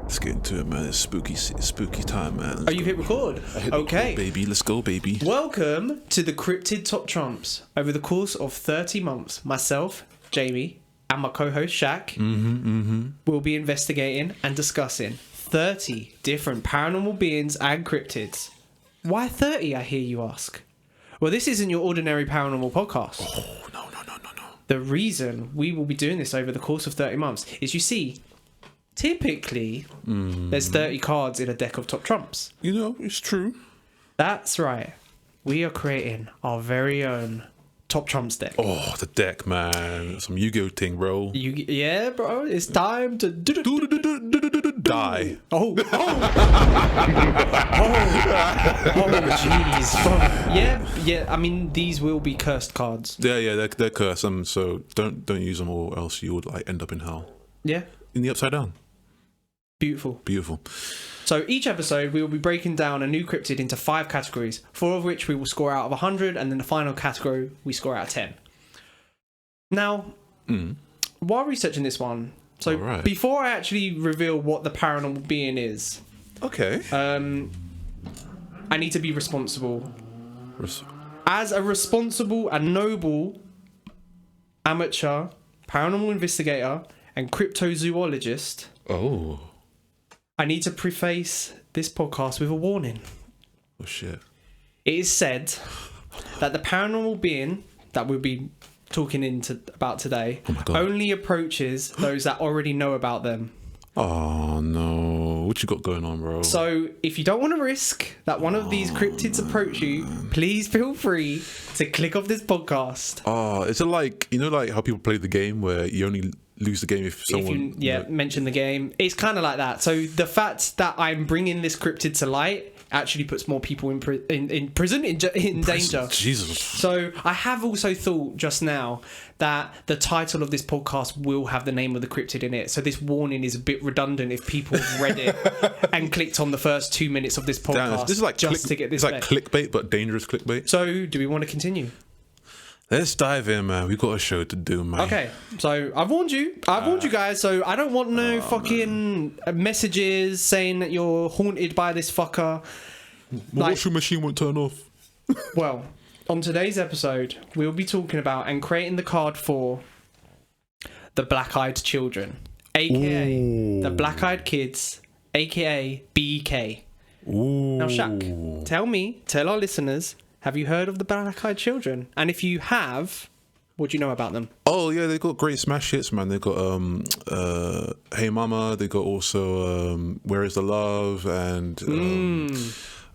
Let's get into it, man. It's spooky time, man. Oh, you hit record? Okay. Baby, let's go, baby. Welcome to the Cryptid Top Trumps. Over the course of 30 months, myself, Jamie, and my co-host, Shaq, will be investigating and discussing 30 different paranormal beings and cryptids. Why 30, I hear you ask? Well, this isn't your ordinary paranormal podcast. Oh, no. The reason we will be doing this over the course of 30 months is, you see, typically, there's 30 cards in a deck of Top Trumps. You know, it's true. That's right. We are creating our very own Top Trumps deck. Oh, the deck, man. Some Yu-Gi-Oh thing, bro. Yeah, bro. It's time to Die. Oh, jeez. Yeah. I mean, these will be cursed cards. Yeah, they're cursed. So don't use them, or else you would end up in hell. Yeah. In the upside down. Beautiful. So each episode, we will be breaking down a new cryptid into 5 categories, 4 of which we will score out of 100, and then the final category we score out of 10. Now, while researching this one, so before I actually reveal what the paranormal being is, okay, I need to be responsible. As a responsible and noble amateur paranormal investigator and cryptozoologist, I need to preface this podcast with a warning. Oh shit. It is said that the paranormal being that we'll be talking about today only approaches those that already know about them. Oh no. What you got going on, bro? So if you don't want to risk that one of these cryptids approach you, please feel free to click off this podcast. Oh, is it like, like how people play the game where you only lose the game if someone mention the game? It's kind of like that. So the fact that I'm bringing this cryptid to light actually puts more people in prison, in danger. Jesus. So I have also thought just now that the title of this podcast will have the name of the cryptid in it. So this warning is a bit redundant if people have read it and clicked on the first 2 minutes of this podcast. Damn, this is like to get this. It's like clickbait, but dangerous clickbait. So do we want to continue? Let's dive in, man. We've got a show to do, man. Okay, so I've warned you guys, so I don't want no fucking messages saying that you're haunted by this fucker. My washing machine won't turn off. Well, on today's episode, we'll be talking about and creating the card for the Black-Eyed Children, aka the Black-Eyed Kids, aka BK. Now, Shaq, tell our listeners, have you heard of the Black-Eyed Children? And if you have, what do you know about them? Oh yeah, they got great smash hits, man. They got Hey Mama. They got also Where Is the Love, and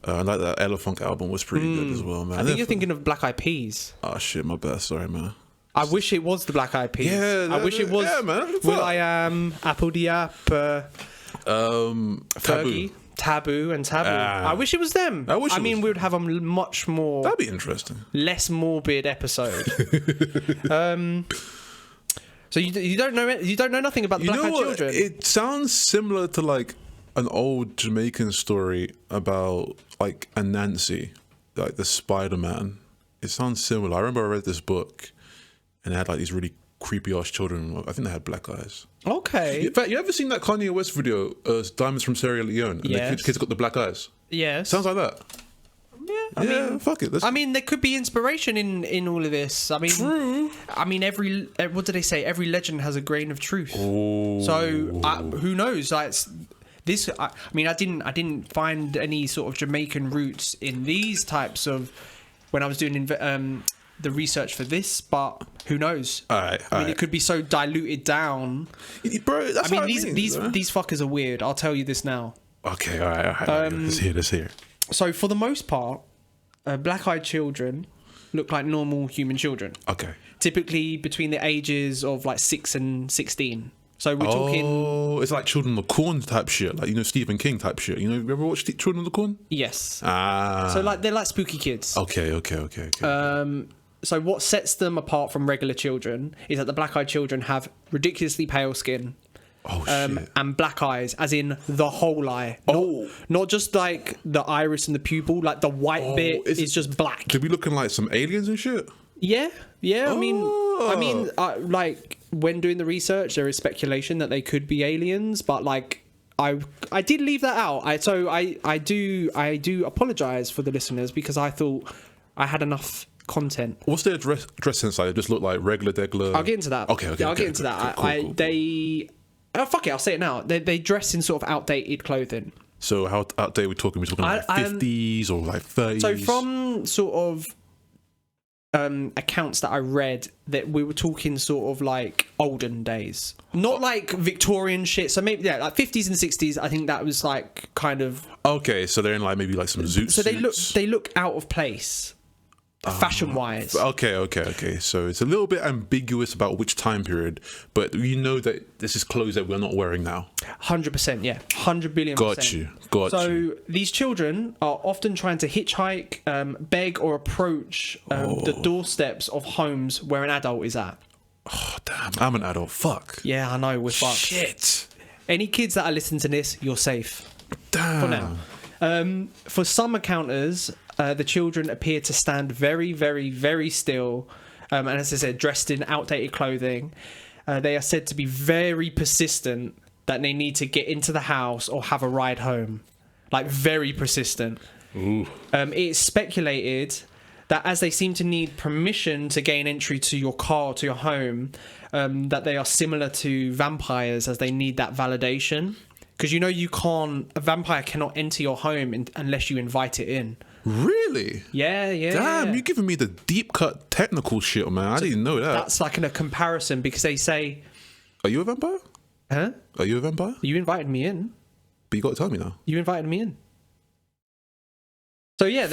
I like that Ella Funk album was pretty good as well, man. I think you're thinking of Black Eyed Peas. Oh shit, my bad. Sorry, man. I wish it was the Black Eyed Peas. Yeah, I wish it was. Yeah, man. Will I Am, Apple the App, Taboo. Taboo. I wish it was them. I mean, we would have a much more. That'd be interesting. Less morbid episode. So you don't know nothing about the Black-Eyed Children. It sounds similar to like an old Jamaican story about like Anansi, like the Spider-Man. It sounds similar. I remember I read this book, and it had like these really creepy ass children. I think they had black eyes. Okay. In fact, you ever seen that Kanye West video, Diamonds from Sierra Leone? And yes. The kids got the black eyes. Yes. Sounds like that. Yeah. I mean, fuck it. I mean, there could be inspiration in all of this. I mean, true. I mean, what do they say? Every legend has a grain of truth. Oh. So who knows? Like this. I mean, I didn't find any sort of Jamaican roots in these types of when I was doing the research for this, but who knows? I mean, it could be so diluted down, bro. That's these fuckers are weird. I'll tell you this now. Okay, all right. Let's hear. So for the most part, Black-Eyed Children look like normal human children. Okay. Typically between the ages of like 6 and 16. So we're talking. Oh, it's like Children of the Corn type shit, like Stephen King type shit. You ever watched Children of the Corn? Yes. Ah. So like they're like spooky kids. Okay. So what sets them apart from regular children is that the Black-Eyed Children have ridiculously pale skin. Oh, shit. And black eyes, as in the whole eye. Not just like the iris and the pupil, like the white bit is just black. Could be looking like some aliens and shit. Yeah. I mean, I mean, like when doing the research, there is speculation that they could be aliens, but like I did leave that out. I do apologize for the listeners because I thought I had enough content. What's their dress sense like? It just look like regular. I'll get into that. Okay. I'll get into that. Cool. Fuck it, I'll say it now. They dress in sort of outdated clothing. So how outdated we talking? We're talking like 50s or like 30s? So from sort of accounts that I read, that we were talking sort of like olden days, not like Victorian shit. So maybe like 50s and 60s. I think that was like kind of okay. So they're in like maybe like some zoot so suits. they look out of place. Fashion wise. Okay. So it's a little bit ambiguous about which time period, but you know that this is clothes that we're not wearing now. 100%, yeah. 100 billion %. Got you. So these children are often trying to hitchhike, beg or approach the doorsteps of homes where an adult is at. Oh, damn. I'm an adult. Fuck. Yeah, I know. We're fucked. Shit. Any kids that are listening to this, you're safe. Damn. For now. For some encounters, the children appear to stand very, very, very still, and as I said, dressed in outdated clothing. They are said to be very persistent that they need to get into the house or have a ride home. Like, very persistent. Ooh. It's speculated that as they seem to need permission to gain entry to your car or to your home, that they are similar to vampires as they need that validation. Because a vampire cannot enter your home unless you invite it in. Really? Yeah. Damn, you're giving me the deep cut technical shit, man. I didn't know that. That's like a comparison because they say... Are you a vampire? Huh? Are you a vampire? You invited me in. But you got to tell me now. You invited me in. So yeah,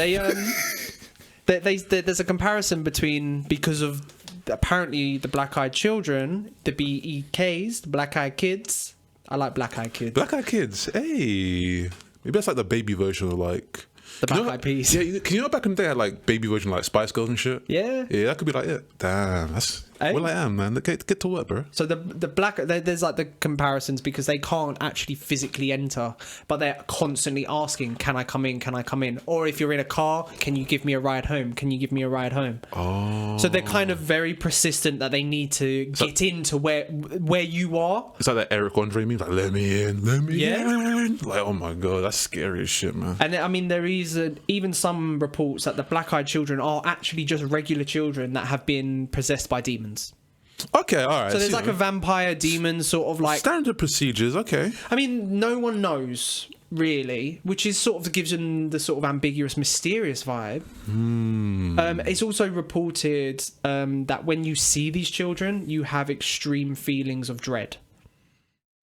there's a comparison between, because of apparently the black-eyed children, the BEKs, the black-eyed kids. I like black-eyed kids. Black-eyed kids, hey. Maybe that's like the baby version of like... The black-eyed peas. Yeah, can you know back in the day I had like baby version like Spice Girls and shit? Yeah. Yeah, that could be like it. Damn, that's... Hey. Well, I am, man. Get to work, bro. So there's like the comparisons because they can't actually physically enter, but they're constantly asking, "Can I come in? Can I come in?" Or if you're in a car, "Can you give me a ride home? Can you give me a ride home?" Oh. So they're kind of very persistent that they need to get into where you are. It's like that Eric Andre meme, like let me in. Like, oh my god, that's scary as shit, man. And I mean, there is even some reports that the black-eyed children are actually just regular children that have been possessed by demons. Okay, all right. So there's like a vampire demon sort of like standard procedures. Okay. I mean, no one knows really, which is sort of gives them the sort of ambiguous, mysterious vibe. It's also reported that when you see these children, you have extreme feelings of dread.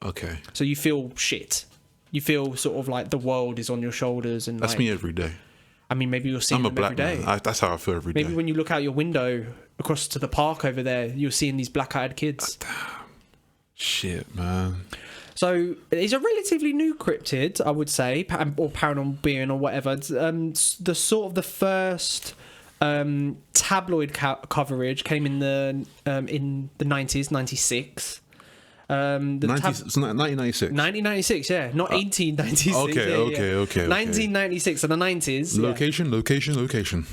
Okay. So you feel shit. You feel sort of like the world is on your shoulders, and that's like, me every day. I mean, maybe you're seeing I'm a them black every day. man. That's how I feel every day. Maybe when you look out your window across to the park over there, you're seeing these black-eyed kids. Damn. Shit, man. So it's a relatively new cryptid, I would say, or paranormal being or whatever. The sort of the first tabloid coverage came in the 90s, 96. 1996. 1996, yeah, not 1896. Okay. 1996 and the 90s. Location.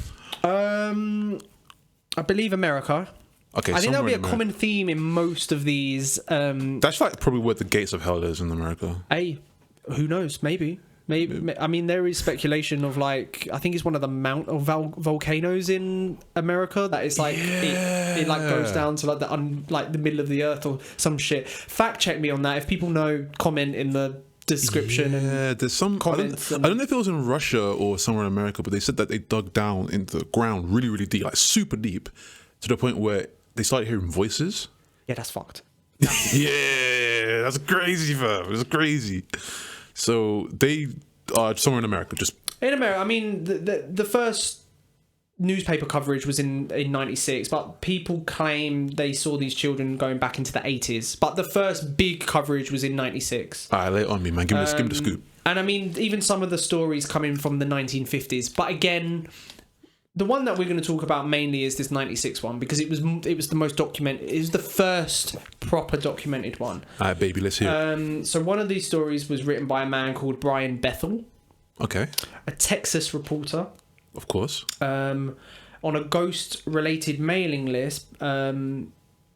I believe America. Okay, I think that'll be a America. common theme in most of these. That's like probably where the gates of hell is in America. Hey, who knows? Maybe. I mean, there is speculation of like, I think it's one of the Mount of volcanoes in America that is like it like goes down to like the middle of the earth or some shit. Fact check me on that. If people know, comment in the description. Yeah, there's some comments. I don't know if it was in Russia or somewhere in America, but they said that they dug down into the ground really, really deep, like super deep, to the point where they started hearing voices. Yeah, that's fucked. Yeah, that's crazy, fam. It's crazy. So they are somewhere in America, just in America. I mean, the first newspaper coverage was in 96, but people claim they saw these children going back into the 80s. But the first big coverage was in 96. All right, lay it on me, man. Give me the scoop. And I mean, even some of the stories coming from the 1950s. But again, the one that we're going to talk about mainly is this 96 one because it was the most documented. It was the first proper documented one. All right, baby, let's hear it. So one of these stories was written by a man called Brian Bethel. Okay. A Texas reporter. Of course. On a ghost-related mailing list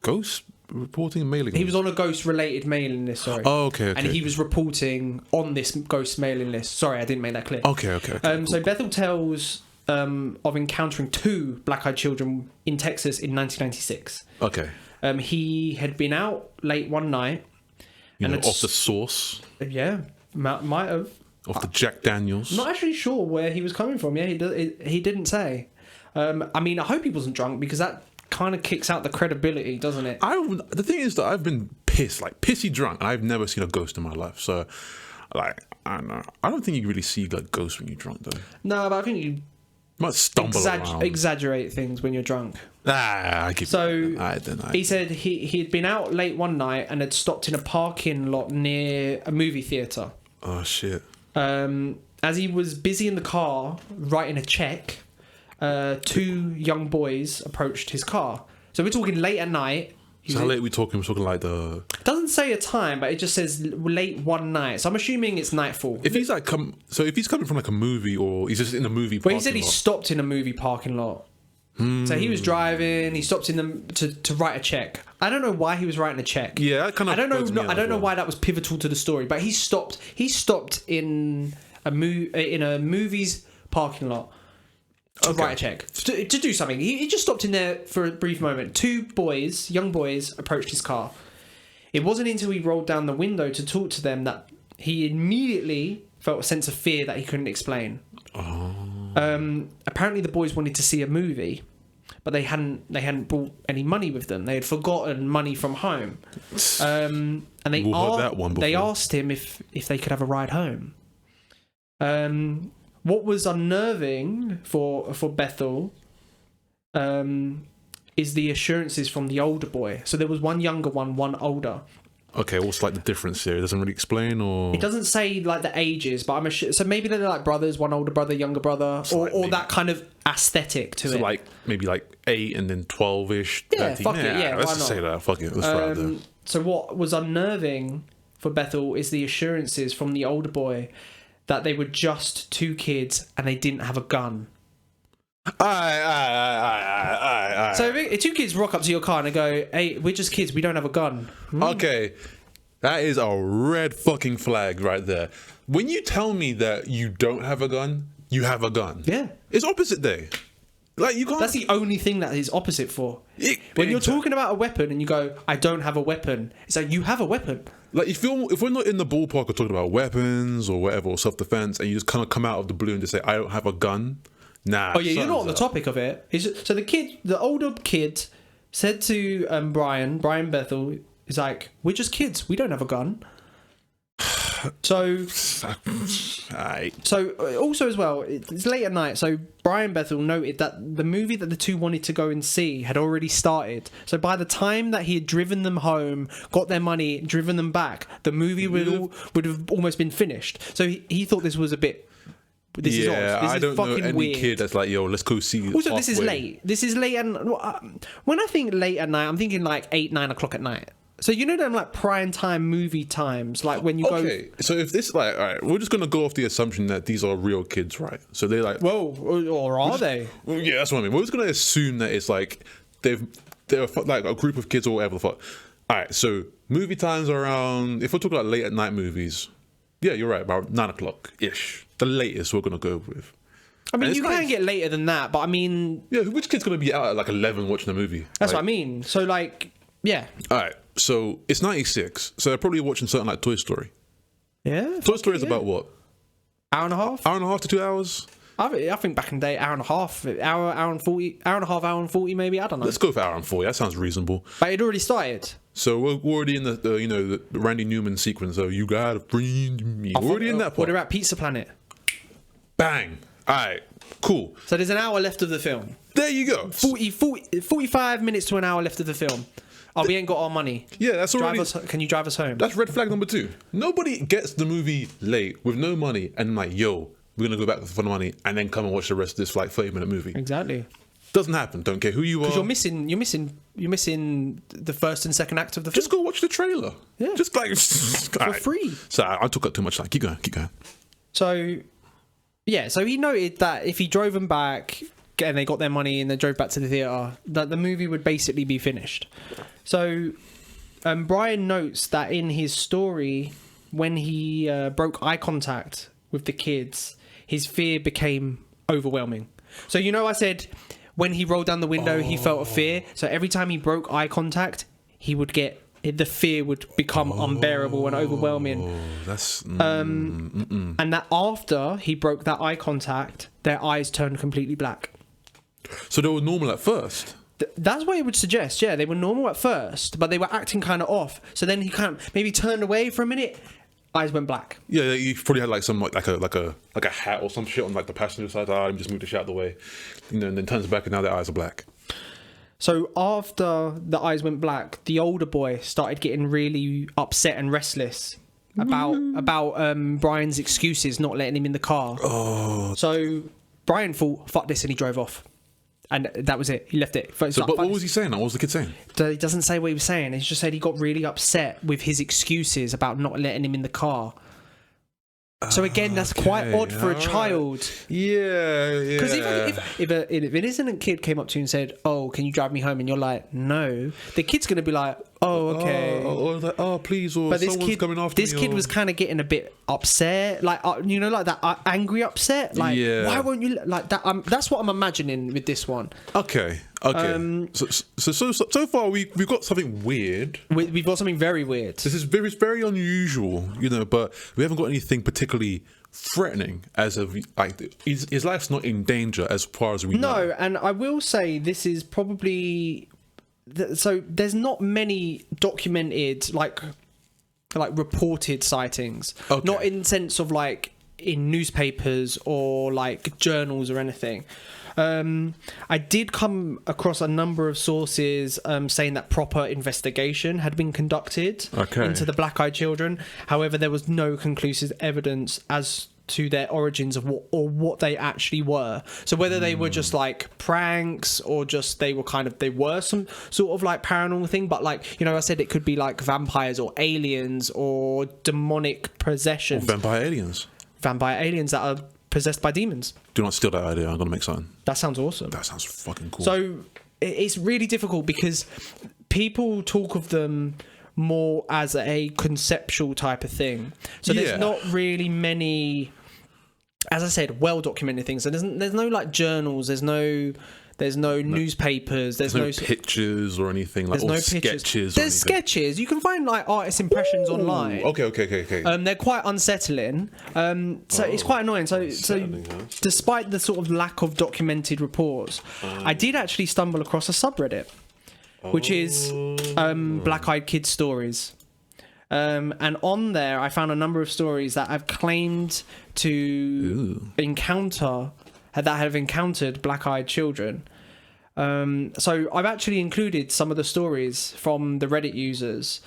ghost reporting mailing. He was on a ghost-related mailing list. Sorry. Oh, okay. And he was reporting on this ghost mailing list. Sorry, I didn't make that clear. Okay. Cool. So Bethel tells of encountering 2 black-eyed children in Texas in 1996. Okay. He had been out late one night. Off the sauce. Yeah, might have. Off the Jack Daniels. I'm not actually sure where he was coming from. Yeah, he didn't say. I mean, I hope he wasn't drunk because that kind of kicks out the credibility, doesn't it? The thing is that I've been pissy drunk, and I've never seen a ghost in my life. So, I don't know. I don't think you really see like ghosts when you're drunk, though. No, but I think you might stumble around. Exaggerate things when you're drunk. I keep. So I don't know. He said he had been out late one night and had stopped in a parking lot near a movie theater. Oh shit. As he was busy in the car writing a check, 2 young boys approached his car. So we're talking late at night. So how late are we talking? We're talking like the... It doesn't say a time, but it just says late one night. So I'm assuming it's nightfall. If he's like if he's coming from like a movie, or he's just in a movie parking lot. Well, he said he stopped in a movie parking lot. So he was driving. He stopped in them to write a check. I don't know why he was writing a check. Yeah, that kind of. I don't know why that was pivotal to the story. But he stopped. He stopped in a movie's parking lot to write a check to do something. He just stopped in there for a brief moment. 2 young boys, approached his car. It wasn't until he rolled down the window to talk to them that he immediately felt a sense of fear that he couldn't explain. Oh. Apparently, the boys wanted to see a movie, but they hadn't brought any money with them. They had forgotten money from home, and they asked him if they could have a ride home. What was unnerving for Bethel is the assurances from the older boy. So there was one younger one older. Okay, what's like the difference here? It doesn't really explain, or it doesn't say like the ages, but so maybe they're like brothers, one older brother, younger brother, or that kind of aesthetic to it. So like maybe like 8 and then 12ish. Yeah, 13. fuck it. Yeah, let's just say that. Fuck it. Let's try there. So what was unnerving for Bethel is the assurances from the older boy that they were just 2 kids and they didn't have a gun. Aye. So if 2 kids rock up to your car and they go, "Hey, we're just kids. We don't have a gun." Okay, that is a red fucking flag right there. When you tell me that you don't have a gun, you have a gun. Yeah, it's opposite day. Like you can't. That's the only thing that is opposite for. When you're talking about a weapon and you go, "I don't have a weapon," it's like you have a weapon. Like if we're not in the ballpark of talking about weapons or whatever, or self-defense, and you just kind of come out of the blue and just say, "I don't have a gun." Nah. Oh yeah, you're not on the topic of it. So the older kid said to Brian Bethel, is like, "We're just kids. We don't have a gun." So also as well, it's late at night. So Brian Bethel noted that the movie that the 2 wanted to go and see had already started. So by the time that he had driven them home, got their money, driven them back, the movie would have almost been finished. So he thought this was a bit. This is odd. This I is don't fucking know any weird. kid that's like, "Yo, let's go see." Also, this is late. And when I think late at night, I'm thinking like 8, 9 o'clock at night. So you know them like prime time movie times, like when you go. Okay, so if this all right, we're just gonna go off the assumption that these are real kids, right? So they're like, well, or are they? Well, yeah, that's what I mean. We're just gonna assume that it's like they're like a group of kids or whatever the fuck. All right, so movie times are around. If we're talking about late at night movies, yeah, you're right, about 9 o'clock ish. The latest we're gonna go with. I mean, you can get later than that, but I mean, yeah, which kid's gonna be out at like 11 watching a movie? That's what I mean. So like, yeah. All right. So it's 96. So they're probably watching something like Toy Story. Yeah. Toy Story is about what? Hour and a half? Hour and a half to 2 hours? I think back in the day, hour and a half, hour and 40, hour and a half, hour and 40 maybe, I don't know. Let's go for hour and 40, that sounds reasonable. But it already started. So we're already in the Randy Newman sequence, so you gotta bring me. We're already in that part. What about Pizza Planet? Bang. Alright, cool. So there's an hour left of the film. There you go. 45 minutes to an hour left of the film. Oh, we ain't got our money. Yeah, that's already... Can you drive us home? That's red flag number 2. Nobody gets the movie late with no money and like, yo, we're gonna go back for the money and then come and watch the rest of this like 30-minute movie. Exactly. Doesn't happen. Don't care who you are. Because you're missing the first and second act of the film. Just go watch the trailer. Yeah. Just like for free. So I took up too much time. Keep going. So, yeah. So he noted that if he drove them back, and they got their money and they drove back to the theatre, that the movie would basically be finished. So Brian notes that in his story, when he broke eye contact with the kids, his fear became overwhelming. So I said when he rolled down the window, he felt a fear. So every time he broke eye contact, he would get... the fear would become unbearable and overwhelming. That's and that after he broke that eye contact, their eyes turned completely black. So they were normal at first. That's what it would suggest. Yeah, they were normal at first, but they were acting kind of off. So then he kind of maybe turned away for a minute. Eyes went black. Yeah, he probably had like some like a hat or some shit on like the passenger side. Let me just move the shit out of the way, and then turns back and now their eyes are black. So after the eyes went black, the older boy started getting really upset and restless about Brian's excuses not letting him in the car. Oh. So Brian thought, fuck this, and he drove off. And that was it. He left it. So, but what was he saying? What was the kid saying? He doesn't say what he was saying. He just said he got really upset with his excuses about not letting him in the car. So again, that's quite odd for a child. Yeah. Because if an innocent kid came up to you and said, "Oh, can you drive me home?" and you're like, "No," the kid's gonna be like, "Oh, okay." Or like, "Oh, please," or but someone's coming after me. This kid was kind of getting a bit upset, like like that angry upset. Like, why won't you like that? That's what I'm imagining with this one. Okay. So far we've got something weird. We've got something very weird. This is very unusual, but we haven't got anything particularly threatening as of like his life's not in danger as far as we know. No, and I will say this is probably so there's not many documented like reported sightings. Okay. Not in sense of like in newspapers or like journals or anything. I did come across a number of sources saying that proper investigation had been conducted into the black-eyed children. However, there was no conclusive evidence as to their origins of what they actually were. So whether they were just like pranks or just they were some sort of like paranormal thing. But like, I said it could be like vampires or aliens or demonic possessions. Or vampire aliens that are possessed by demons. Do not steal that idea. I'm gonna make something. That sounds awesome. That sounds fucking cool. So it's really difficult because people talk of them more as a conceptual type of thing. So there's not really many, as I said, well documented things. So there's no like journals. There's no newspapers. There's no pictures or anything like. There's no sketches. There's sketches. You can find like artist impressions online. Okay. They're quite unsettling. So it's quite annoying. So despite the sort of lack of documented reports, I did actually stumble across a subreddit, which is Black-Eyed Kids Stories. And on there, I found a number of stories that have claimed to have encountered black-eyed children. So I've actually included some of the stories from the Reddit users.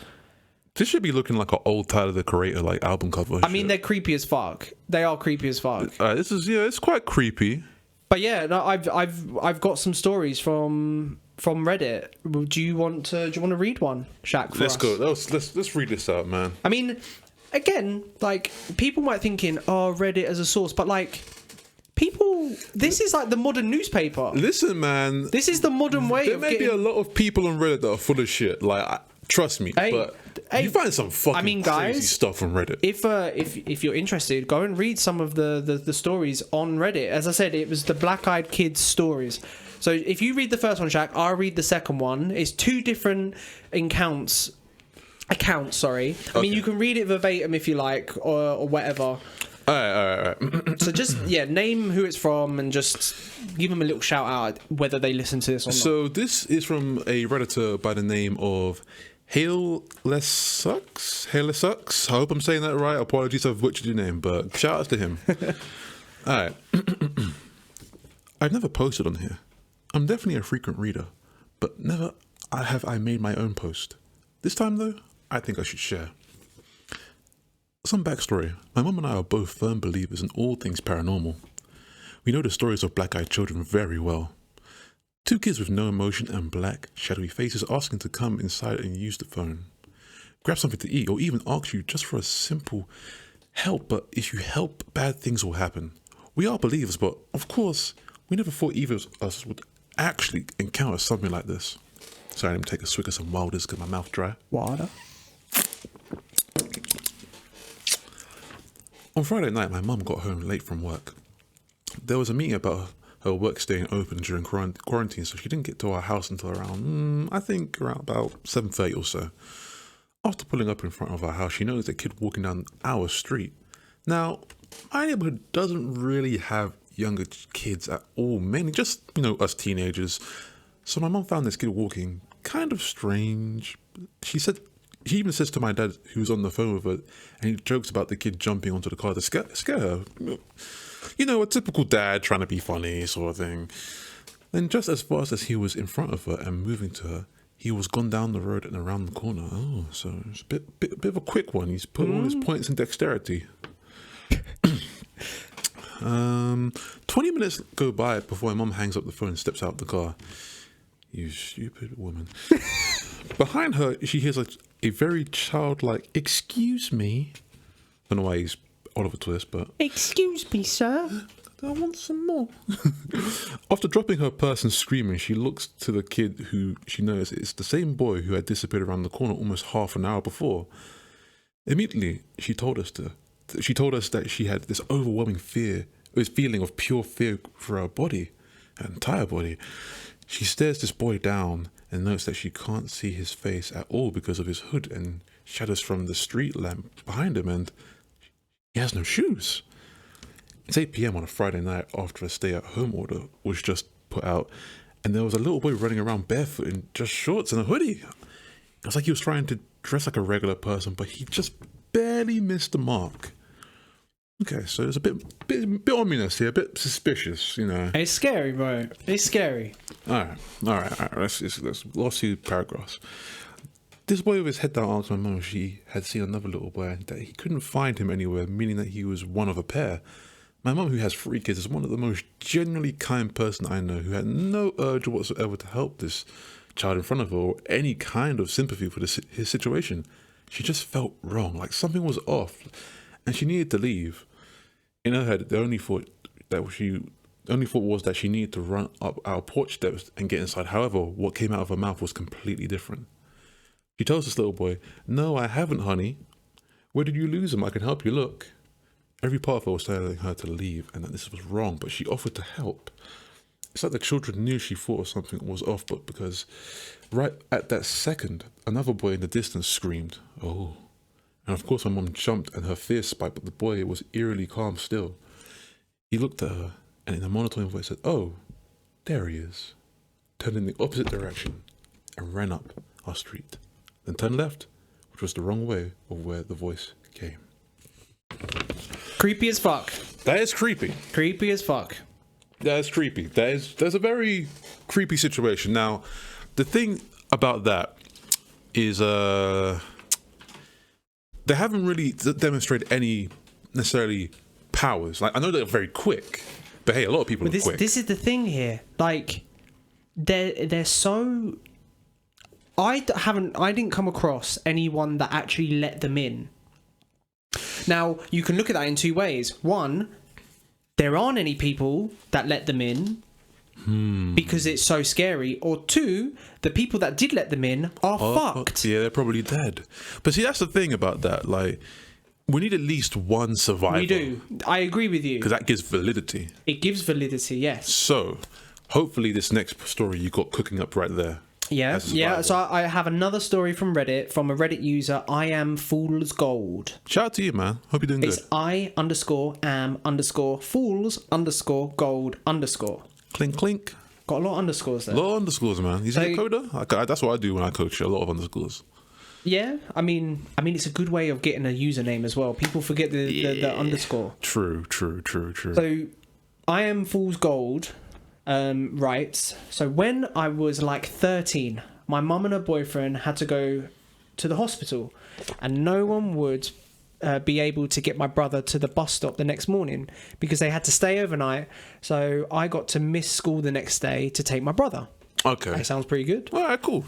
This should be looking like an old Tyler the Creator like album cover. I mean, they're creepy as fuck. They are creepy as fuck. This is it's quite creepy. But yeah, no, I've got some stories from Reddit. Do you want to read one, Shaq? Let's go. Let's read this out, man. I mean, again, like people might thinking, oh, Reddit as a source, but like. This is like the modern newspaper. Listen, man. This is the modern way. There may be a lot of people on Reddit that are full of shit. Like, trust me. But you find some fucking crazy stuff on Reddit. If you're interested, go and read some of the stories on Reddit. As I said, it was the Black-Eyed Kids stories. So if you read the first one, Shaq, I'll read the second one. It's two different accounts. Sorry. I mean, you can read it verbatim if you like, or whatever. All right. So just name who it's from and just give them a little shout out whether they listen to this or not. So this is from a Redditor by the name of Hailesux. I hope I'm saying that right. Apologies, I've butchered your name, but shout out to him. All right. I've never posted on here. I'm definitely a frequent reader, but never have I made my own post. This time though, I think I should share. Some backstory. My mum and I are both firm believers in all things paranormal. We know the stories of black-eyed children very well. Two kids with no emotion and black, shadowy faces asking to come inside and use the phone. Grab something to eat or even ask you just for a simple help, but if you help, bad things will happen. We are believers, but of course, We never thought either of us would actually encounter something like this. Sorry, let me take a swig of some Wilders because my mouth dry. Water. On Friday night, my mum got home late from work. There was a meeting about her work staying open during quarantine, so she didn't get to our house until around, I think, around about 7:30 or so. After pulling up in front of our house, she noticed a kid walking down our street. Now, my neighborhood doesn't really have younger kids at all, mainly just, us teenagers. So my mum found this kid walking kind of strange. She even says to my dad, who's on the phone with her, and he jokes about the kid jumping onto the car to scare her. A typical dad trying to be funny sort of thing. Then just as fast as he was in front of her and moving to her, he was gone down the road and around the corner. Oh, so it's a bit of a quick one. He's put all his points in dexterity. 20 minutes go by before my mum hangs up the phone and steps out of the car. You stupid woman. Behind her, she hears a very childlike, "Excuse me." I don't know why he's Oliver Twist, but... Excuse me, sir. I want some more. After dropping her purse and screaming, she looks to the kid who she knows is the same boy who had disappeared around the corner almost half an hour before. Immediately, she told us that she had this overwhelming feeling of pure fear for her body, her entire body. She stares this boy down and notes that she can't see his face at all because of his hood and shadows from the street lamp behind him, and he has no shoes. It's 8 p.m. on a Friday night after a stay-at-home order was just put out, and there was a little boy running around barefoot in just shorts and a hoodie. It was like he was trying to dress like a regular person, but he just barely missed the mark. Okay, so it's a bit ominous here, a bit suspicious, It's scary, bro. It's scary. All right. Let's last few paragraphs. This boy with his head down asked my mum if she had seen another little boy and that he couldn't find him anywhere, meaning that he was one of a pair. My mum, who has 3 kids, is one of the most genuinely kind person I know, who had no urge whatsoever to help this child in front of her or any kind of sympathy for his situation. She just felt wrong, like something was off, and she needed to leave. In her head, the only thought was that she needed to run up our porch steps and get inside. However, what came out of her mouth was completely different. She tells this little boy, "No, I haven't, honey. Where did you lose him? I can help you look." Every part of her was telling her to leave and that this was wrong, but she offered to help. It's like the children knew she thought something was off, but because right at that second, another boy in the distance screamed, "Oh." And of course my mum jumped and her fear spiked, but the boy was eerily calm still. He looked at her and in a monotone voice said, "Oh, there he is," turned in the opposite direction and ran up our street, then turned left, which was the wrong way of where the voice came. Creepy as fuck. That is creepy. Creepy as fuck. That is creepy. There's a very creepy situation. Now, the thing about that is they haven't really demonstrated any necessarily powers. Like, I know they're very quick, but hey, a lot of people are quick. This is the thing here. Like, they're so... I didn't come across anyone that actually let them in. Now, you can look at that in 2 ways. One, there aren't any people that let them in because it's so scary. Or 2, the people that did let them in are fucked. Yeah, they're probably dead. But see, that's the thing about that. Like, we need at least one survivor. We do. I agree with you. Because that gives validity. It gives validity, yes. So, hopefully this next story you got cooking up right there. Yeah. So I have another story from Reddit, from a Reddit user, I am Fool's Gold. Shout out to you, man. Hope you're doing good. It's I_am_fools_gold_. Clink, clink. Got a lot of underscores there. A lot of underscores, man. Is he a coder? That's what I do when I coach. A lot of underscores. Yeah, I mean, it's a good way of getting a username as well. People forget the underscore. True. So, I am Fool's Gold writes, so when I was like 13, my mum and her boyfriend had to go to the hospital, and no one would be able to get my brother to the bus stop the next morning because they had to stay overnight. So I got to miss school the next day to take my brother. Okay. That sounds pretty good. All right, cool.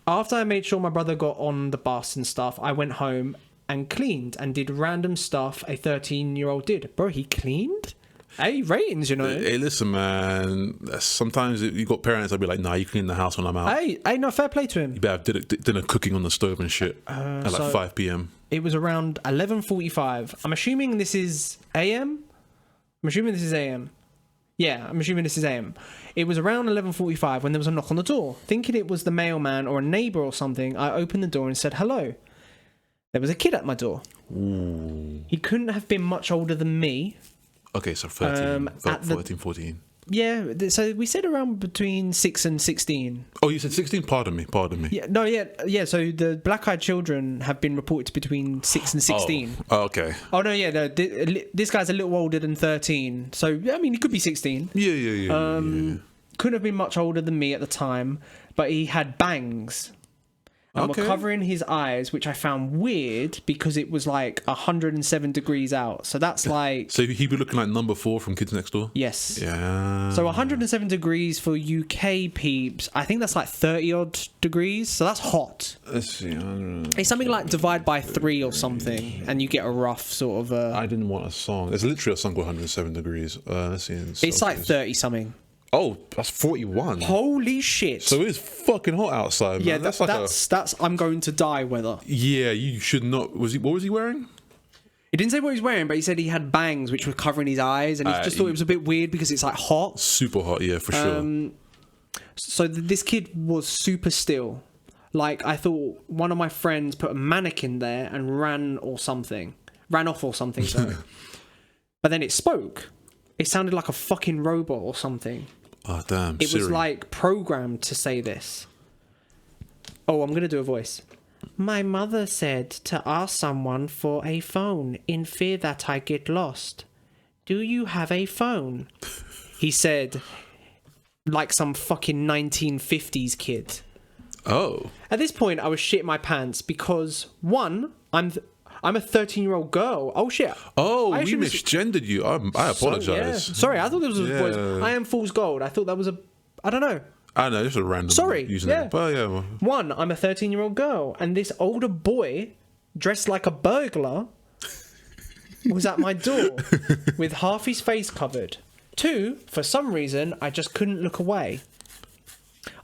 After I made sure my brother got on the bus and stuff, I went home and cleaned and did random stuff a 13-year-old did. Bro, he cleaned? Hey, ratings, you know. Hey, listen, man. Sometimes you got parents that'll be like, nah, you clean the house when I'm out. Hey, no, fair play to him. You better have dinner cooking on the stove and shit at like 5 p.m. It was around 11:45. I'm assuming this is AM? Yeah, I'm assuming this is AM. It was around 11:45 when there was a knock on the door. Thinking it was the mailman or a neighbour or something, I opened the door and said hello. There was a kid at my door. Ooh. He couldn't have been much older than me. Okay, so 13, 14. Yeah, so we said around between 6 and 16. Oh, you said 16? Pardon me. Yeah, so the black-eyed children have been reported between 6 and 16. Oh, okay. Oh, no, yeah, no, this guy's a little older than 13. So, I mean, he could be 16. Yeah. Couldn't have been much older than me at the time, but he had bangs. And were covering his eyes, which I found weird because it was like 107 degrees out. So that's like... So he'd be looking like number 4 from Kids Next Door? Yes. Yeah. So 107 degrees for UK peeps. I think that's like 30 odd degrees. So that's hot. Let's see. It's something like divide by 3 or something, and you get a rough sort of... I didn't want a song. There's literally a song called 107 degrees. Let's see. It's like 30 something. Oh, that's 41. Holy shit. So it's fucking hot outside, man. Yeah, that's I'm going to die weather. Yeah, you should not. What was he wearing? He didn't say what he was wearing, but he said he had bangs which were covering his eyes, and he just thought it was a bit weird because it's like hot. Super hot, yeah, for sure. So this kid was super still. Like, I thought one of my friends put a mannequin there and ran off or something, sorry. But then it spoke. It sounded like a fucking robot or something. Oh, damn. It was like programmed to say this. Oh, I'm going to do a voice. My mother said to ask someone for a phone in fear that I get lost. Do you have a phone? He said, like some fucking 1950s kid. Oh. At this point, I was shitting my pants because, one, I'm a 13-year-old girl. Oh, shit. Oh, we misgendered you. I apologise. Yeah. Sorry, I thought there was a voice. I am fool's gold. I thought that was I don't know. I know, just a random username. Yeah. But yeah. Well. One, I'm a 13-year-old girl, and this older boy, dressed like a burglar, was at my door with half his face covered. Two, for some reason, I just couldn't look away.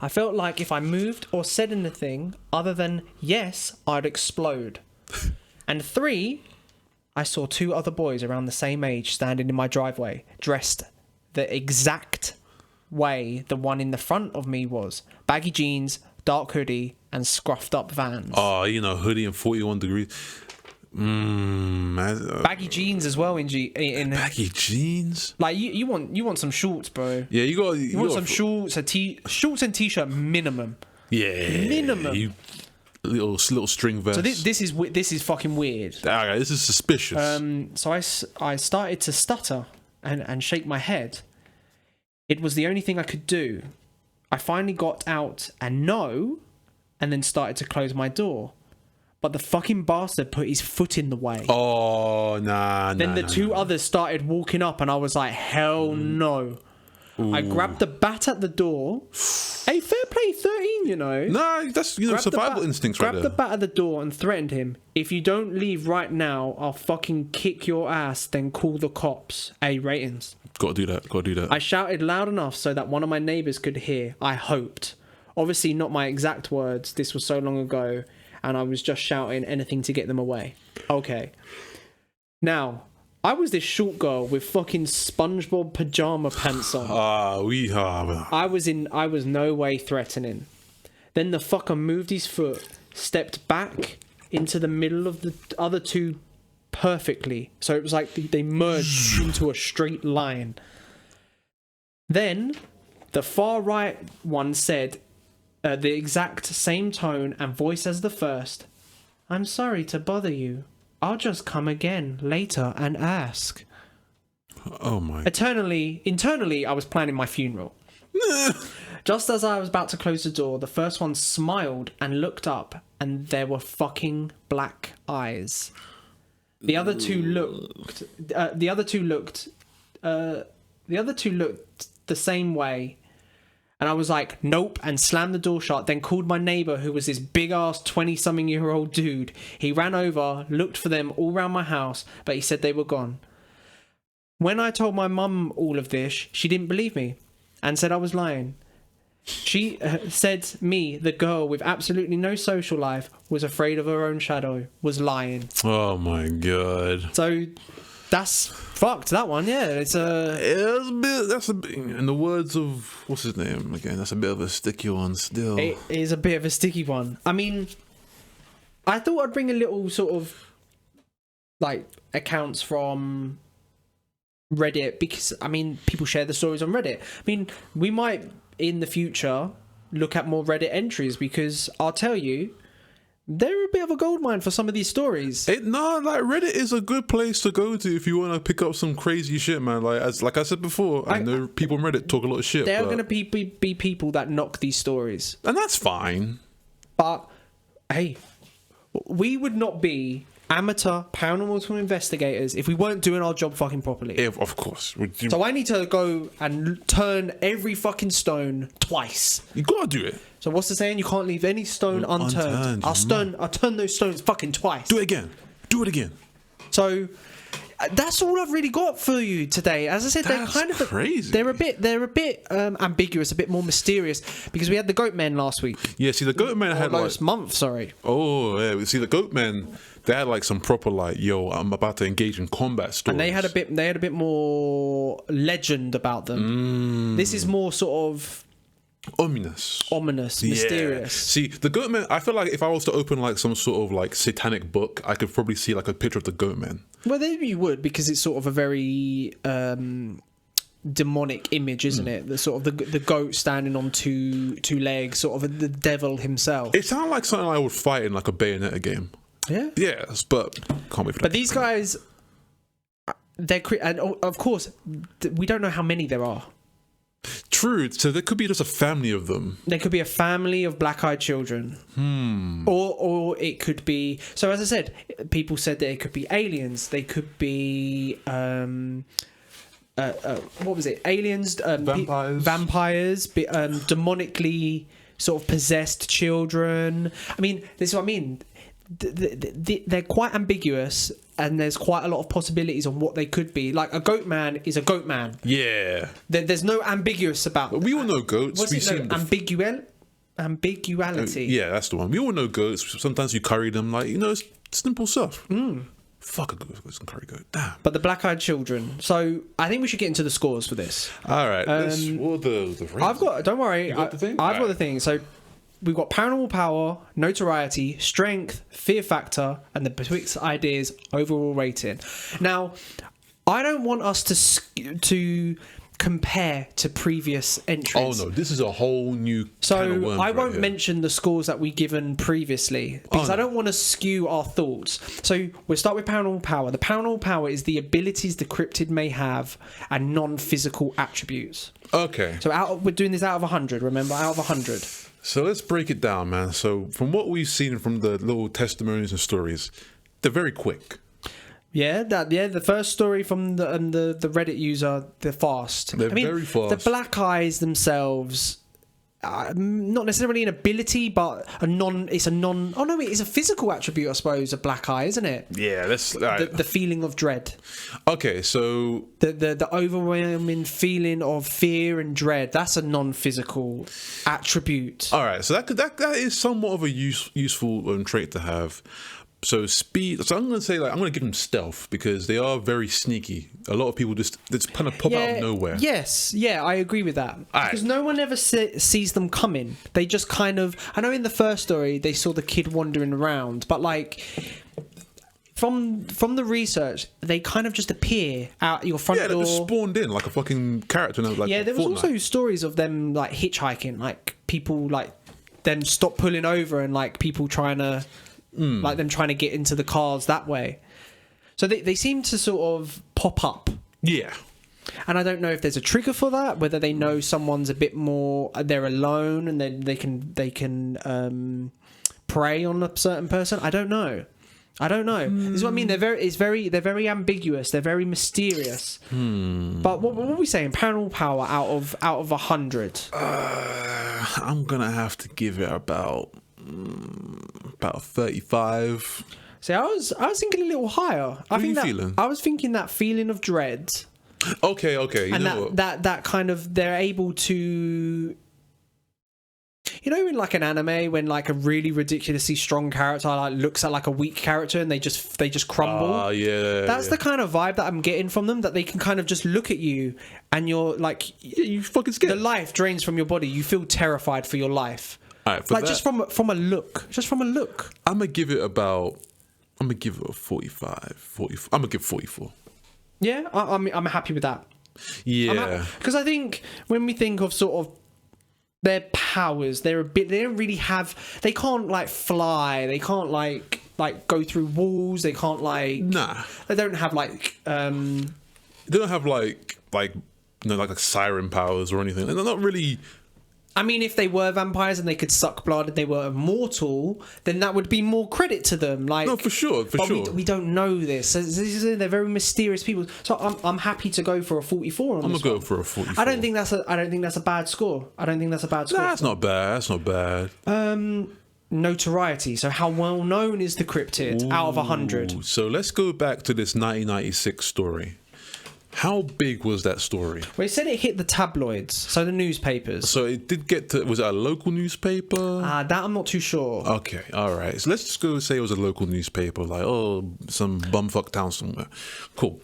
I felt like if I moved or said anything other than yes, I'd explode. And three, I saw 2 other boys around the same age standing in my driveway, dressed the exact way the one in the front of me was. Baggy jeans, dark hoodie, and scruffed up Vans. Oh, hoodie and 41 degrees. Baggy jeans as well in baggy jeans. Like you want some shorts, bro. Yeah, you want some shorts, shorts and t-shirt minimum. Yeah, minimum. Little string vest. So this is fucking weird. Okay, this is suspicious. So I started to stutter and shake my head. It was the only thing I could do. I finally got out and then started to close my door. But the fucking bastard put his foot in the way. Oh, nah. Then the two others started walking up, and I was like, hell no. Ooh. I grabbed the bat at the door. Hey, fair play, 13, Nah, that's, survival instincts right there. Grabbed the bat at the door and threatened him. If you don't leave right now, I'll fucking kick your ass, then call the cops. Hey, ratings. Gotta do that. I shouted loud enough so that one of my neighbours could hear. I hoped. Obviously not my exact words. This was so long ago. And I was just shouting anything to get them away. Okay. Now, I was this short girl with fucking SpongeBob pajama pants on. I was no way threatening. Then the fucker moved his foot, stepped back into the middle of the other two perfectly. So it was like they merged into a straight line. Then the far right one said, the exact same tone and voice as the first, I'm sorry to bother you. I'll just come again later and ask. Oh my. Internally, I was planning my funeral. Just as I was about to close the door, the first one smiled and looked up, and there were fucking black eyes. The other two looked the same way. And I was like, nope, and slammed the door shut, then called my neighbour, who was this big-ass 20-something-year-old dude. He ran over, looked for them all around my house, but he said they were gone. When I told my mum all of this, she didn't believe me and said I was lying. She said me, the girl with absolutely no social life, was afraid of her own shadow, was lying. Oh my god. So that's fucked, that one. Yeah, it's a bit, in the words of what's his name again, that's a bit of a sticky one still. It is a bit of a sticky one. I mean, I thought I'd bring a little sort of like accounts from Reddit, because I mean people share the stories on Reddit. I mean, we might in the future look at more Reddit entries, because I'll tell you, they're a bit of a goldmine for some of these stories. Like Reddit is a good place to go to if you want to pick up some crazy shit, man. Like I said before, I know people on Reddit talk a lot of shit. There are going to be people that knock these stories, and that's fine. But hey, we would not be amateur paranormal investigators if we weren't doing our job fucking properly. Yeah, of course. So I need to go and turn every fucking stone twice. You gotta do it. So what's the saying? You can't leave any stone unturned. I'll turn those stones fucking twice. Do it again. Do it again. So that's all I've really got for you today. As I said, they're kind of crazy. They're a bit ambiguous, a bit more mysterious, because we had the goat men last week. Yeah, see, the goat men had last month. Sorry. Oh yeah, see, the goat men, they had like some proper like, yo, I'm about to engage in combat stories. And they had a bit more legend about them. This is more sort of ominous, mysterious. See, the goat man, I feel like if I was to open like some sort of like satanic book, I could probably see like a picture of the goat man. Well, maybe you would, because it's sort of a very demonic image, isn't it? The sort of the goat standing on two legs, sort of the devil himself. It sounded like something I would fight in like a Bayonetta game. Yeah. Yes, but can't wait for that. But these guys, and of course, we don't know how many there are. True. So there could be just a family of them. There could be a family of black-eyed children. Or it could be... So as I said, people said that it could be aliens. They could be... what was it? Aliens... vampires. Demonically sort of possessed children. I mean, this is what I mean. They're quite ambiguous, and there's quite a lot of possibilities on what they could be. Like, a goat man is a goat man. Yeah. There's no ambiguous about... We all know goats. What's it? Ambiguality. Yeah, that's the one. We all know goats. Sometimes you curry them, like, it's simple stuff. Fuck a goat and curry goat. Damn. But the black-eyed children. So I think we should get into the scores for this. All right. I've got... Don't worry. You got the thing? I've got the thing. So we've got Paranormal Power, Notoriety, Strength, Fear Factor, and the Betwixt Ideas overall rating. Now, I don't want us to compare to previous entries. Oh no, this is a whole new So can of I won't mention the scores that we've given previously, because I don't want to skew our thoughts. So we'll start with Paranormal Power. The Paranormal Power is the abilities the cryptid may have and non-physical attributes. Okay. So we're doing this out of 100, remember? Out of 100. So let's break it down, man. So from what we've seen from the little testimonies and stories, they're very quick. Yeah, the first story from the Reddit user, they're fast. They're very fast. The black eyes themselves, not necessarily an ability, but it is a physical attribute, I suppose, a black eye, isn't it? Yeah, that's the feeling of dread. Okay, so the overwhelming feeling of fear and dread, that's a non-physical attribute. All right, so that is somewhat of a useful trait to have. So speed. So I'm going to say, I'm going to give them stealth, because they are very sneaky. A lot of people just kind of pop out of nowhere. Yes, yeah, I agree with that. Because no one ever sees them coming. They just kind of... I know in the first story they saw the kid wandering around, but from the research, they kind of just appear out your front door. Yeah, they just spawned in like a fucking character. There was also stories of them hitchhiking, people them stop pulling over, and people trying to... like them trying to get into the cars that way. So they seem to sort of pop up. Yeah. And I don't know if there's a trigger for that, whether they know someone's a bit more, they're alone, and then they can prey on a certain person. I don't know. This is what I mean. They're very ambiguous. They're very mysterious. But what are we saying? Paranormal Power out of 100. I'm gonna have to give it about 35. See, I was thinking a little higher. I was thinking that feeling of dread Okay. You And know what? that kind of, they're able to, you know, in like an anime when like a really ridiculously strong character like looks at like a weak character and they just crumble. Yeah. That's the kind of vibe that I'm getting from them, that they can kind of just look at you and you're like, you fucking scared. the life drains from your body. You feel terrified for your life. All right, for Like that, just from a look. I'm gonna give it a 45, 40. I'm gonna give 44. Yeah, I'm happy with that. Yeah. Because I think when we think of sort of their powers, they don't really have, they can't like fly, they can't like go through walls, they can't like, they don't have like They don't have like siren powers or anything. They're not really. I mean, if they were vampires and they could suck blood and they were immortal, then that would be more credit to them. Like, No, for sure. We don't know this. They're very mysterious people. So I'm happy to go for a 44 on I'm this gonna go one. for a 44. I don't think that's a bad score. That's not bad. Notoriety. So how well known is the cryptid out of 100? So let's go back to this 1996 story. How big was that story? Well, it said it hit the tabloids, so the newspapers. So it did get to. Was it a local newspaper? That I'm not too sure. Okay, all right. So let's just go say it was a local newspaper, like some bumfuck town somewhere. Cool.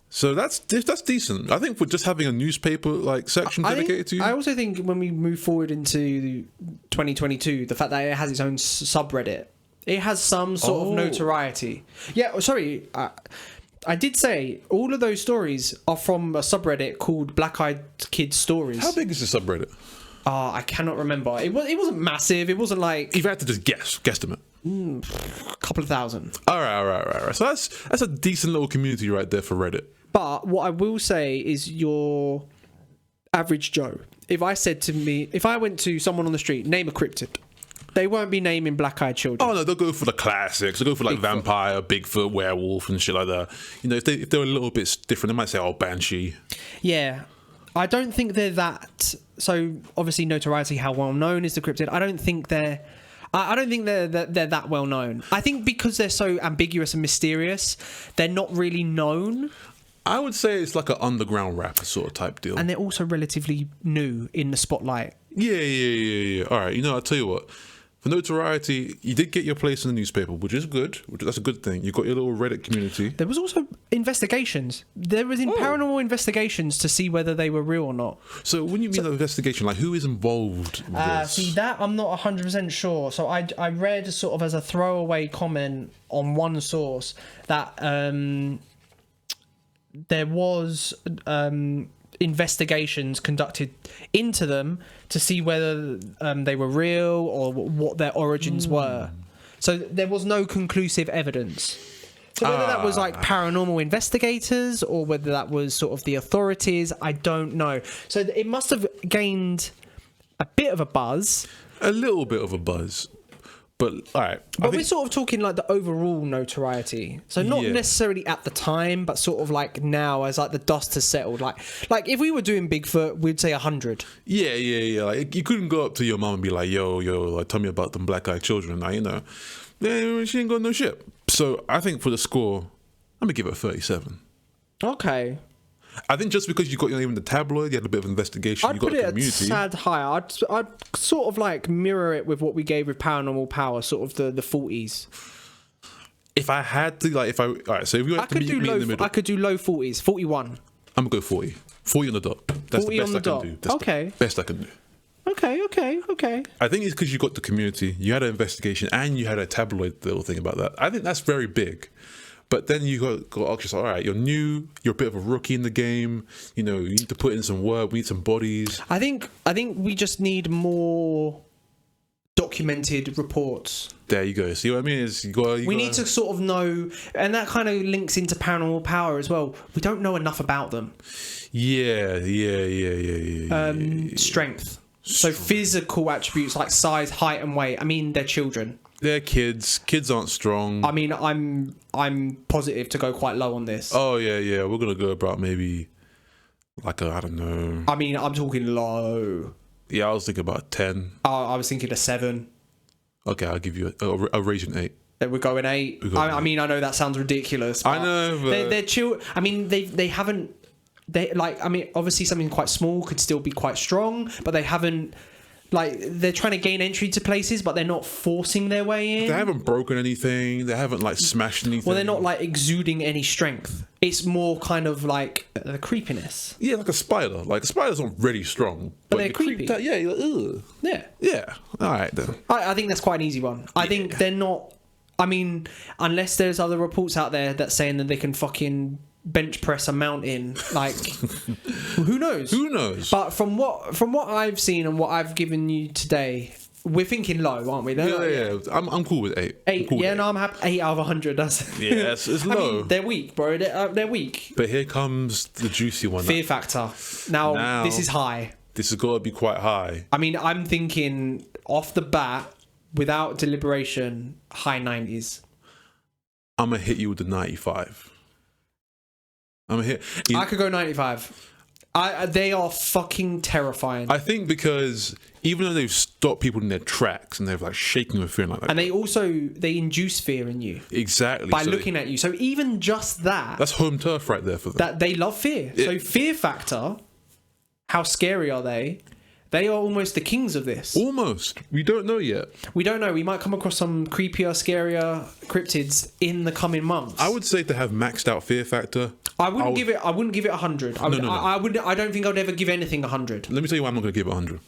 So that's decent. I think for just having a newspaper like section dedicated to you. I also think when we move forward into 2022, the fact that it has its own subreddit, it has some sort of notoriety. Yeah, sorry. I did say all of those stories are from a subreddit called Black Eyed Kids Stories. How big is the subreddit? I cannot remember. It wasn't massive. It wasn't like, If you had to just guesstimate. a couple of thousand. All right. So that's a decent little community right there for Reddit. But what I will say is your average Joe. If I went to someone on the street, name a cryptid, they won't be naming black-eyed children. Oh no, they'll go for the classics. They'll go for like vampire, Bigfoot, werewolf, and shit like that. You know, if they're a little bit different, they might say, banshee. Yeah, I don't think they're that. So obviously, notoriety. How well known is the cryptid? I don't think they're that well known. I think because they're so ambiguous and mysterious, they're not really known. I would say it's like an underground rapper sort of type deal. And they're also relatively new in the spotlight. Yeah. All right, I'll tell you what. For notoriety, you did get your place in the newspaper, which is good. That's a good thing. You got your little Reddit community. There was also investigations. There was paranormal investigations to see whether they were real or not. So when you mean an investigation, like who is involved with this? See, that I'm not 100% sure. So I read sort of as a throwaway comment on one source that there was investigations conducted into them to see whether they were real or what their origins were. So there was no conclusive evidence. So whether that was like paranormal investigators or whether that was sort of the authorities, I don't know. So it must have gained a bit of a buzz. A little bit of a buzz. But, all right. But we're sort of talking like the overall notoriety. So not necessarily at the time, but sort of like now as like the dust has settled. Like if we were doing Bigfoot, we'd say 100. Yeah. Like, you couldn't go up to your mom and be like, yo, like, tell me about them black-eyed children. Like, yeah, she ain't got no shit. So I think for the score, I'm going to give it a 37. Okay. I think just because you got your name in the tabloid, you had a bit of investigation, you got put a it community. a tad higher. I'd sort of like mirror it with what we gave with Paranormal Power, sort of the 40s. If I had to, like, all right, so if we had to meet in the middle. I could do low 40s, 41. I'm going to go 40. 40 on the dot. That's 40 the best on the I dot. can do. That's Okay. the best I can do. Okay. I think it's because you got the community, you had an investigation, and you had a tabloid little thing about that. I think that's very big. But then you got to ask yourself, all right, you're new, you're a bit of a rookie in the game, you need to put in some work, we need some bodies. I think we just need more documented reports. There you go. See what I mean? We need to sort of know, and that kind of links into Paranormal Power as well. We don't know enough about them. Yeah. Strength. So physical attributes like size, height, and weight. I mean, they're children. They're kids. Kids aren't strong. I mean, I'm positive to go quite low on this. Oh yeah. We're gonna go about maybe like I don't know. I mean, I'm talking low. Yeah, I was thinking about 10. I was thinking a 7. Okay, I'll give you a raging 8. Then we're going 8. I mean, I know that sounds ridiculous. But I know, but they're chill. I mean, they haven't. they like. I mean, obviously something quite small could still be quite strong, but they haven't. Like, they're trying to gain entry to places, but they're not forcing their way in. They haven't broken anything. They haven't, like, smashed anything. Well, they're not, like, exuding any strength. It's more kind of like the creepiness. Yeah, like a spider. Like, a spider's not really strong. But they're creepy. Yeah, you're like, ugh. Yeah. Yeah. All right, then. I think that's quite an easy one. I think they're not... I mean, unless there's other reports out there that's saying that they can fucking bench press a mountain, like, who knows? Who knows? But from what I've seen and what I've given you today, we're thinking low, aren't we? Yeah. I'm cool with 8. 8. Cool Yeah, no, I'm happy. 8 out of 100. That's yeah, it's low. I mean, they're weak, bro. They're weak. But here comes the juicy one. Fear factor. Now, this is high. This has got to be quite high. I mean, I'm thinking off the bat, without deliberation, high 90s. I'm going to hit you with the 95. I could go 95. They are fucking terrifying. I think because even though they've stopped people in their tracks and they've like shaking with fear, like that, and they induce fear in you exactly by looking at you. So even just that's home turf right there for them. That they love fear. So fear factor. How scary are they? They are almost the kings of this. Almost. We don't know yet. We don't know. We might come across some creepier, scarier cryptids in the coming months. I would say to have maxed out fear factor. I wouldn't give it 100. No. I don't think I would ever give anything 100. Let me tell you why I'm not going to give it 100.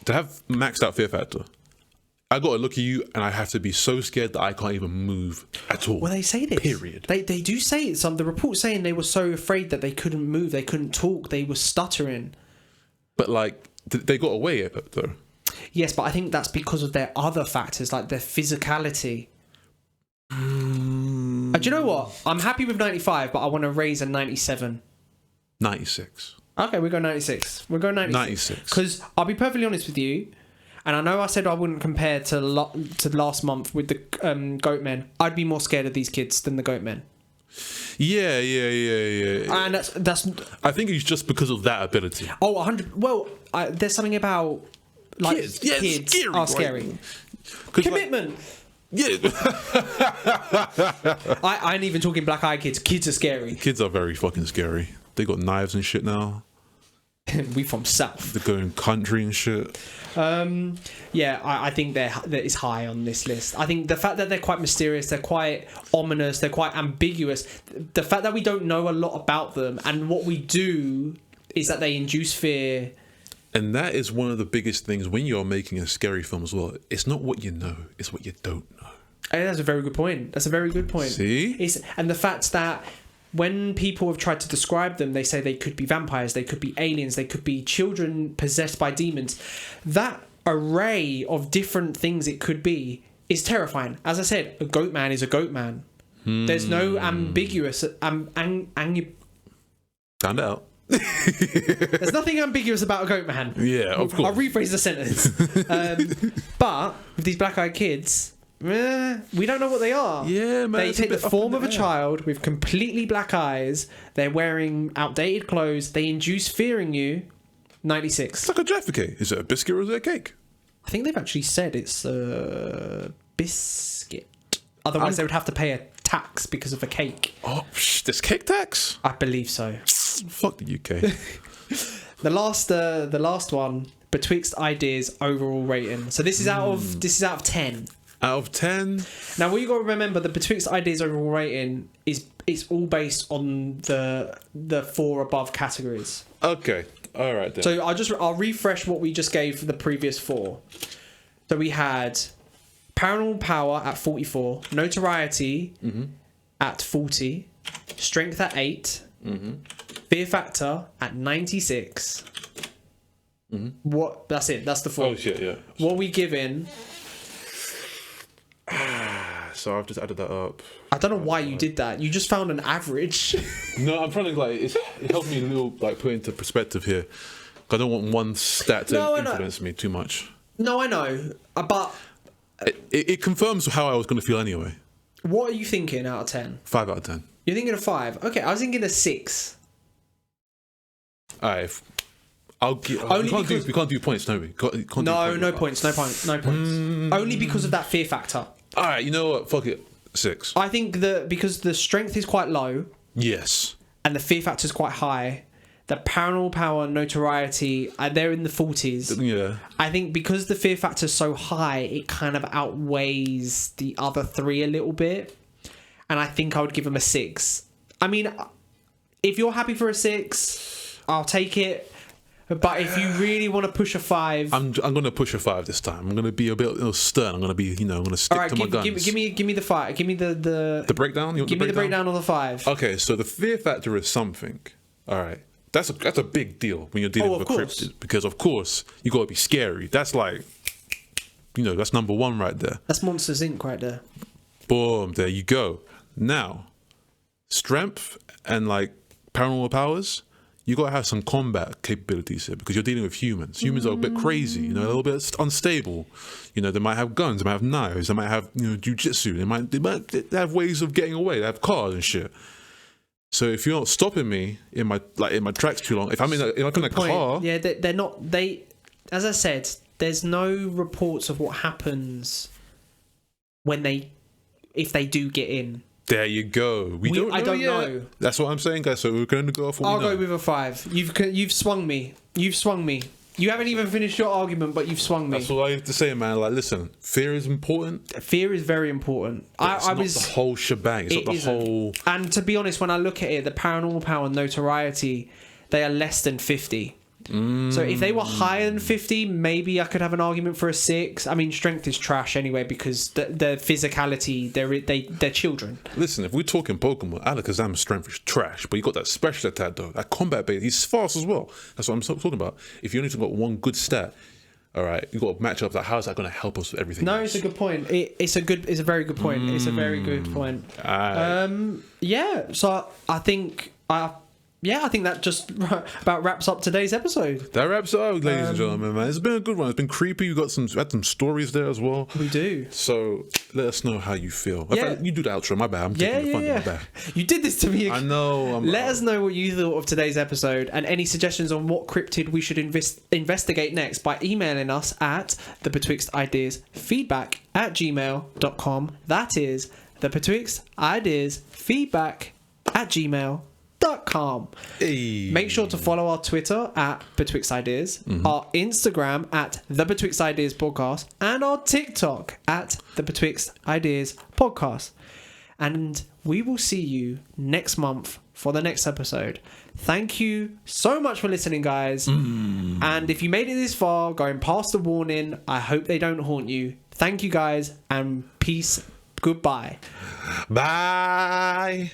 To have maxed out fear factor, I got to look at you and I have to be so scared that I can't even move at all. Well, they say this. Period. They do say it. The report's saying they were so afraid that they couldn't move, they couldn't talk, they were stuttering. But like, they got away with it though. Yes, but I think that's because of their other factors, like their physicality. Do you know what? I'm happy with 95, but I want to raise a 97. 96. Okay, we go 96. We'll go 96. Because I'll be perfectly honest with you, and I know I said I wouldn't compare to last month with the goat men. I'd be more scared of these kids than the goat men. Yeah. And that's. I think it's just because of that ability. Oh, 100. Well, there's something about like kids are scary. Commitment. Like, yeah. I ain't even talking black-eyed kids. Kids are scary. Kids are very fucking scary. They got knives and shit now. We from South. They're going country and shit. Yeah, I think that is high on this list. I think the fact that they're quite mysterious, they're quite ominous, they're quite ambiguous. The fact that we don't know a lot about them, and what we do is that they induce fear. And that is one of the biggest things when you're making a scary film as well. It's not what you know, it's what you don't know. And that's a very good point. See? And the fact that when people have tried to describe them, they say they could be vampires, they could be aliens, they could be children possessed by demons. That array of different things it could be is terrifying. As I said, a goat man is a goat man. There's no ambiguous... Found out. There's nothing ambiguous about a goat man. Yeah, of course. I'll rephrase the sentence. But with these black-eyed kids... we don't know what they are. Yeah, man. They take the form of a child with completely black eyes. They're wearing outdated clothes. They induce fear in you. 96. It's like a Jaffa cake. Is it a biscuit or is it a cake? I think they've actually said it's a biscuit. Otherwise, they would have to pay a tax because of a cake. Oh, there's cake tax? I believe so. Fuck the UK. The last one, Betwixt Ideas overall rating. So this is out of 10. Out of 10. Now, what you got to remember, the Betwixt Ideas overall rating is all based on the 4 above categories. Okay, all right then. So I'll refresh what we just gave for the previous 4. So we had Paranormal Power at 44, Notoriety at 40, Strength at 8, Fear Factor at 96. What? That's it. That's the 4. Oh shit, yeah. What are we giving? So I've just added that up. I don't know why you did that. You just found an average. No, I'm trying to it helps me a little put into perspective here. I don't want one stat to influence me too much. No, I know, but it confirms how I was going to feel anyway. What are you thinking out of 10? 5 out of 10. You're thinking of 5. Okay, I was thinking a 6. Alright. We can't do points, no. No points. Only because of that fear factor. Alright, you know what? Fuck it. 6. I think that because the strength is quite low. Yes. And the fear factor is quite high, the Paranormal Power, Notoriety, they're in the 40s. Yeah. I think because the fear factor is so high, it kind of outweighs the other three a little bit. And I think I would give them a 6. I mean, if you're happy for a 6, I'll take it. But if you really want to push a 5, I'm going to push a 5 this time. I'm going to be a bit stern. I'm going to be, I'm going to stick to my guns. Give me the 5. Give me the breakdown. You want give me the breakdown of the 5. Okay, so the fear factor is something. All right, that's a big deal when you're dealing with a cryptid, because of course you got to be scary. That's like, that's number 1 right there. That's Monsters Inc. right there. Boom, there you go. Now, strength and like paranormal powers, you got to have some combat capabilities here, because you're dealing with humans. Humans are a bit crazy, a little bit unstable. They might have guns, they might have knives, they might have jujitsu, they might have ways of getting away, they have cars and shit. So if you're not stopping me in my tracks too long, if I'm in a car, yeah, they're not. As I said, there's no reports of what happens if they do get in. There you go. I don't know. That's what I'm saying, guys. So we're going to go off. I'll go with a 5. You've swung me. You haven't even finished your argument, but you've swung me. That's what I have to say, man. Like, listen, fear is important. Fear is very important. It's not the whole shebang. It's not the whole. And to be honest, when I look at it, the Paranormal Power and Notoriety, they are less than 50. So if they were higher than 50, maybe I could have an argument for a 6. I mean, strength is trash anyway, because the physicality, they're children. Listen, if we're talking Pokemon, Alakazam's strength is trash, but you got that special attack though, that combat base. He's fast as well. That's what I'm talking about. If you only got one good stat, all right, you got to match up. Like, how's that going to help us with everything? No, else? it's a good point. It's a very good point. It's a very good point. Yeah. So I think that just about wraps up today's episode. That wraps it up, ladies and gentlemen, man. It's been a good one. It's been creepy. We had some stories there as well. We do. So let us know how you feel. In fact, you do the outro. My bad. I'm taking the fun. My bad. You did this to me. I know. Let us know what you thought of today's episode and any suggestions on what cryptid we should investigate next by emailing us at thebetwixtideasfeedback@gmail.com. That is thebetwixtideasfeedback@gmail.com. Hey. Make sure to follow our Twitter at Betwixt Ideas, our Instagram at the Betwixt Ideas Podcast, and our TikTok at the Betwixt Ideas Podcast. And we will see you next month for the next episode. Thank you so much for listening, guys. And if you made it this far, going past the warning, I hope they don't haunt you. Thank you, guys, and peace. Goodbye. Bye.